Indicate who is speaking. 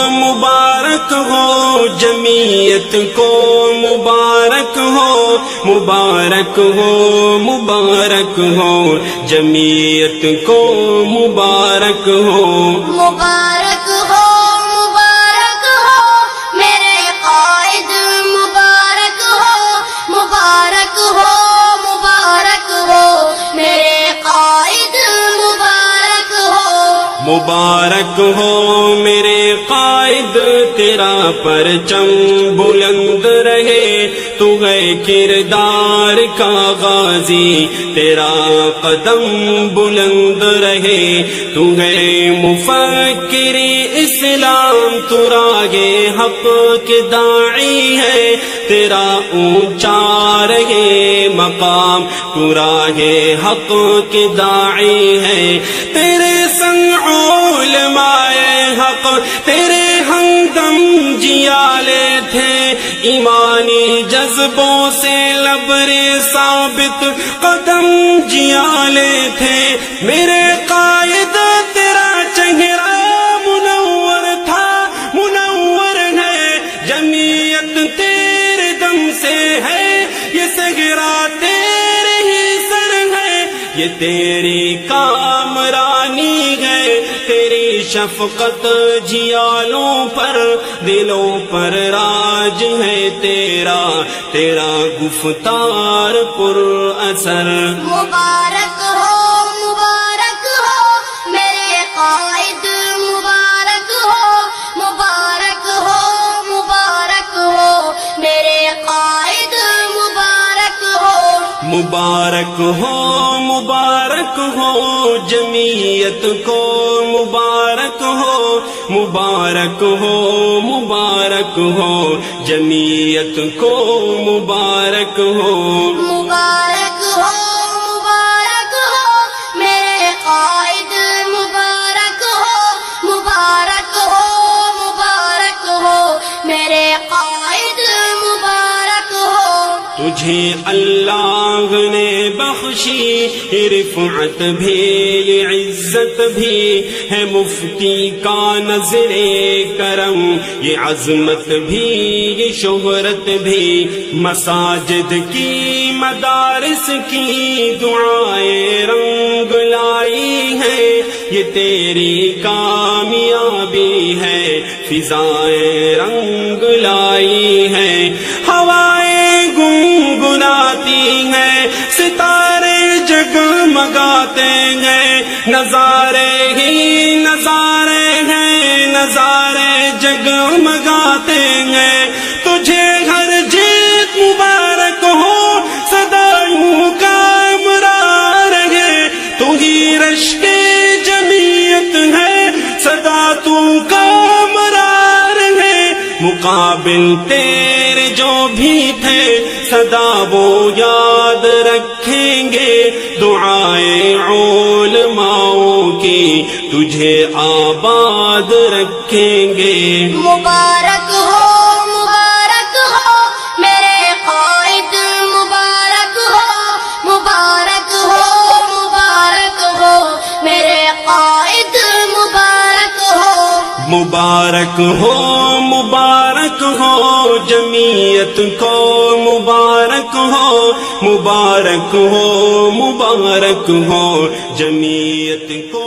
Speaker 1: مبارک ہو جمعیت کو، مبارک ہو مبارک ہو مبارک ہو جمعیت کو، مبارک ہو
Speaker 2: مبارک ہو میرے قائد، مبارک ہو مبارک ہو میرے قائد، مبارک ہو
Speaker 1: مبارک ہو میرے قائد، تیرا پرچم بلند رہے، تو ہے کردار کا غازی، تیرا قدم بلند رہے، تو ہے مفکر اسلام، تو راہ حق کے داعی ہے، تیرا اونچا رہے مقام، تو راہ حق کے داعی ہے، تیرے سنگ علماء حق تیرے ہمدم جیالے تھے، ایمانی جذبوں سے لبرے ثابت قدم جیالے تھے، میرے قائد تیرا چہرہ منور تھا، منور ہے، جمعیت تیرے دم سے ہے، یہ صغرا تیرے ہی سر ہے، یہ تیری کامرانی ہے، تیری شفقت جیالوں پر دلوں پر راج ہے، تیرا گفتار پر اثر،
Speaker 2: مبارک ہو میرے قائد، مبارک ہو میرے قائد، مبارک ہو جمعیت کو، مبارک ہو جمعیت کو، مبارک ہو مبارک ہو میرے قائد، مبارک ہو میرے قائد، مبارک ہو
Speaker 1: تجھے اللہ نے بخشی رفعت بھی، عزت بھی ہے، مفتی کا نظر کرم، یہ عظمت بھی، یہ شہرت بھی، مساجد کی مدارس کی دعائیں رنگ لائی ہے، یہ تیری کامیابی ہے، فضائیں رنگ لائی ہے، ہوائیں گنگناتی ہیں، ستارے جگمگاتے ہیں، نظارے ہی نظارے ہیں، نظارے جگمگاتے ہیں، تجھے ہر جیت مبارک ہو، صداؤں کا امرار ہے، تو ہی رشک جمعیت ہے، صدا تو کا امرار ہے، مقابل تیرے جو بھی تھے صدا وہ یاد رکھیں گے، دعائیں علماء کی تجھے آباد رکھیں گے،
Speaker 2: مبارک ہو میرے قائد، مبارک ہو میرے قائد،
Speaker 1: مبارک ہو جمعیت کو، مبارک ہو جمعیت کو۔